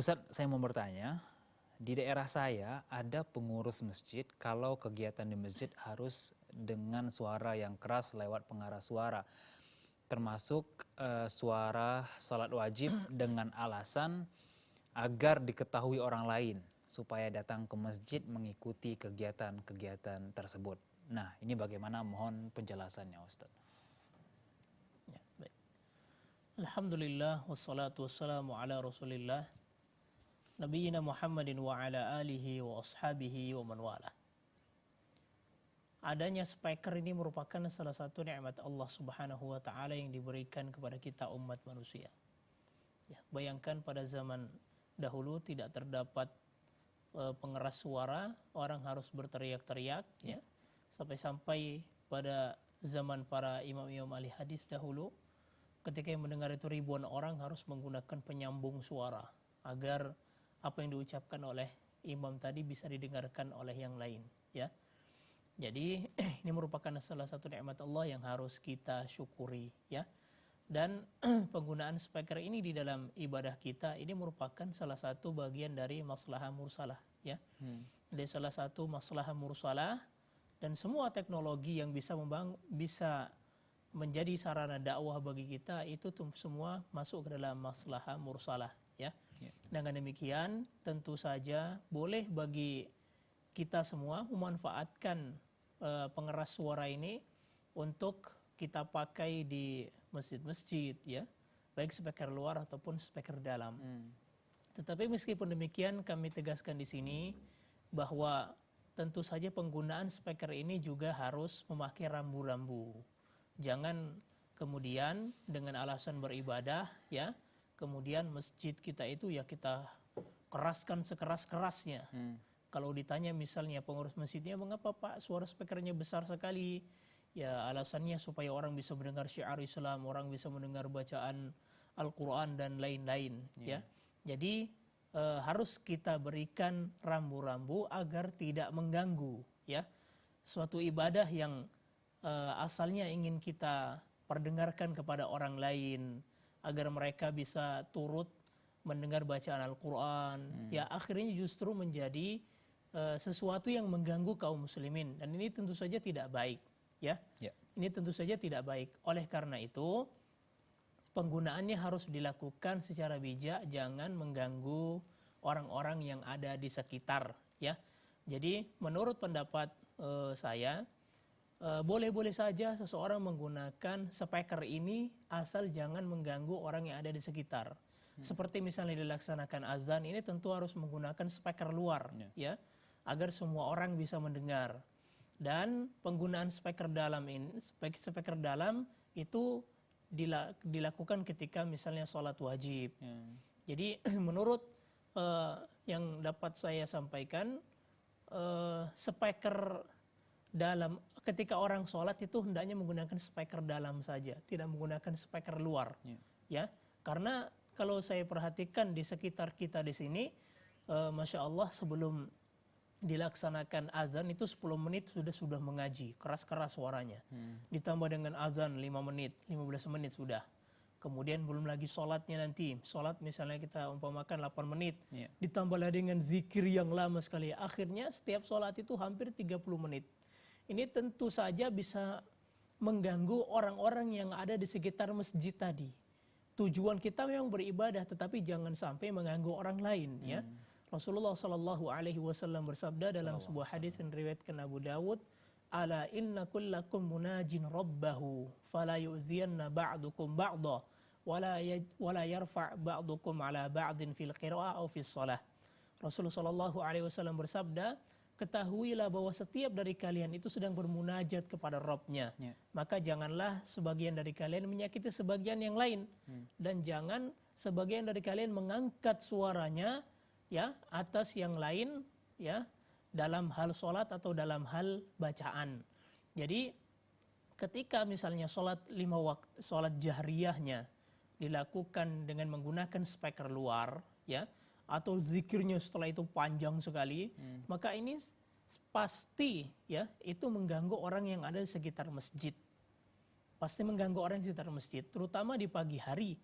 Ustadz, saya mau bertanya, di daerah saya ada pengurus masjid kalau kegiatan di masjid harus dengan suara yang keras lewat pengarah suara, termasuk suara salat wajib dengan alasan agar diketahui orang lain supaya datang ke masjid mengikuti kegiatan-kegiatan tersebut. Nah, ini bagaimana, mohon penjelasannya Ustadz. Ya, baik. Alhamdulillah wassalatu wassalamu ala Rasulillah Nabiyina Muhammadin wa ala alihi wa ashabihi wa man wala. Adanya speaker ini merupakan salah satu nikmat Allah Subhanahu wa taala yang diberikan kepada kita umat manusia. Ya, bayangkan pada zaman dahulu tidak terdapat pengeras suara, orang harus berteriak-teriak ya. Sampai-sampai pada zaman para imam-imam ahli hadis dahulu, ketika yang mendengar itu ribuan orang harus menggunakan penyambung suara agar apa yang diucapkan oleh imam tadi bisa didengarkan oleh yang lain ya. Jadi ini merupakan salah satu nikmat Allah yang harus kita syukuri ya. Dan penggunaan speaker ini di dalam ibadah kita ini merupakan salah satu bagian dari maslahah mursalah ya. Dari salah satu maslahah mursalah, dan semua teknologi yang bisa menjadi sarana dakwah bagi kita itu semua masuk ke dalam maslahah mursalah ya. Dengan demikian tentu saja boleh bagi kita semua memanfaatkan pengeras suara ini untuk kita pakai di masjid-masjid ya, baik speaker luar ataupun speaker dalam. Tetapi meskipun demikian kami tegaskan di sini bahwa tentu saja penggunaan speaker ini juga harus memakai rambu-rambu. Jangan kemudian dengan alasan beribadah ya, kemudian masjid kita itu ya kita keraskan sekeras-kerasnya. Kalau ditanya misalnya pengurus masjidnya, mengapa Pak suara speakernya besar sekali? Ya alasannya supaya orang bisa mendengar syiar Islam, orang bisa mendengar bacaan Al-Quran dan lain-lain ya. Jadi harus kita berikan rambu-rambu agar tidak mengganggu ya. Suatu ibadah yang asalnya ingin kita perdengarkan kepada orang lain agar mereka bisa turut mendengar bacaan Al-Quran ya, akhirnya justru menjadi sesuatu yang mengganggu kaum muslimin, dan ini tentu saja tidak baik ya. Ini tentu saja tidak baik. Oleh karena itu penggunaannya harus dilakukan secara bijak, jangan mengganggu orang-orang yang ada di sekitar ya. Jadi menurut pendapat saya boleh-boleh saja seseorang menggunakan speaker ini asal jangan mengganggu orang yang ada di sekitar. Seperti misalnya dilaksanakan azan, ini tentu harus menggunakan speaker luar ya, agar semua orang bisa mendengar. Dan penggunaan speaker dalam itu dilakukan ketika misalnya sholat wajib. Jadi menurut yang dapat saya sampaikan, speaker dalam ketika orang sholat itu hendaknya menggunakan speaker dalam saja, tidak menggunakan speaker luar ya. Karena kalau saya perhatikan di sekitar kita di sini, masya Allah sebelum dilaksanakan azan itu 10 menit sudah mengaji keras-keras suaranya, ditambah dengan azan 5 menit 15 menit sudah, kemudian belum lagi sholatnya, nanti sholat misalnya kita umpamakan 8 menit ditambahlah dengan zikir yang lama sekali, akhirnya setiap sholat itu hampir 30 menit. Ini tentu saja bisa mengganggu orang-orang yang ada di sekitar masjid tadi. Tujuan kita memang beribadah, tetapi jangan sampai mengganggu orang lain ya. Rasulullah Shallallahu Alaihi Wasallam bersabda dalam sebuah hadis yang diriwayatkan Abu Dawud, ala inna kullakum munajin rabbahu fala yu'ziyanna ba'dukum ba'da wala yarfa' ba'dukum ala ba'din fil qira'ah aw fis shalah. Rasulullah Shallallahu Alaihi Wasallam bersabda, ketahuilah bahwa setiap dari kalian itu sedang bermunajat kepada Rabb-nya. Maka janganlah sebagian dari kalian menyakiti sebagian yang lain, dan jangan sebagian dari kalian mengangkat suaranya ya atas yang lain ya, dalam hal sholat atau dalam hal bacaan. Jadi ketika misalnya sholat 5 waktu, sholat jahriyahnya dilakukan dengan menggunakan speaker luar ya, atau zikirnya setelah itu panjang sekali, maka ini pasti ya itu mengganggu orang yang ada di sekitar masjid. Pasti mengganggu orang di sekitar masjid, terutama di pagi hari.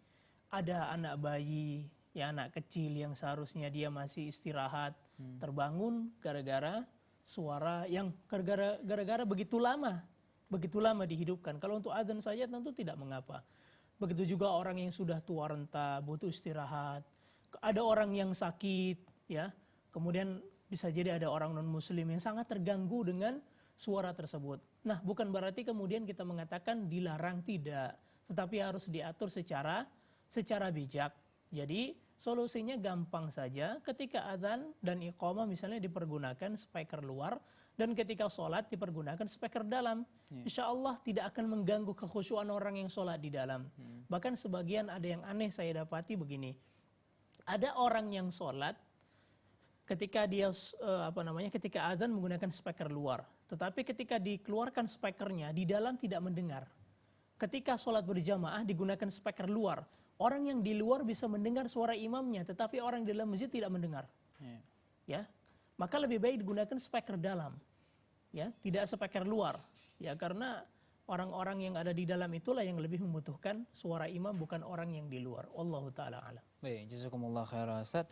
Ada anak bayi ya anak kecil yang seharusnya dia masih istirahat terbangun gara-gara suara yang gara-gara begitu lama dihidupkan. Kalau untuk azan saja tentu tidak mengapa. Begitu juga orang yang sudah tua renta butuh istirahat. Ada orang yang sakit, ya. Kemudian bisa jadi ada orang non muslim yang sangat terganggu dengan suara tersebut. Nah, bukan berarti kemudian kita mengatakan dilarang, tidak, tetapi harus diatur secara bijak. Jadi solusinya gampang saja, ketika azan dan iqamah misalnya dipergunakan speaker luar, dan ketika sholat dipergunakan speaker dalam. Insya Allah tidak akan mengganggu kekhusyuan orang yang sholat di dalam. Bahkan sebagian ada yang aneh saya dapati begini, ada orang yang sholat ketika dia ketika azan menggunakan speaker luar, tetapi ketika dikeluarkan speakernya di dalam tidak mendengar. Ketika sholat berjamaah digunakan speaker luar, orang yang di luar bisa mendengar suara imamnya, tetapi orang di dalam masjid tidak mendengar. Ya, maka lebih baik digunakan speaker dalam, ya, tidak speaker luar, ya, karena orang-orang yang ada di dalam itulah yang lebih membutuhkan suara imam, bukan orang yang di luar. Wallahu taala alam. Baik, jazakumullah khairan Ustaz.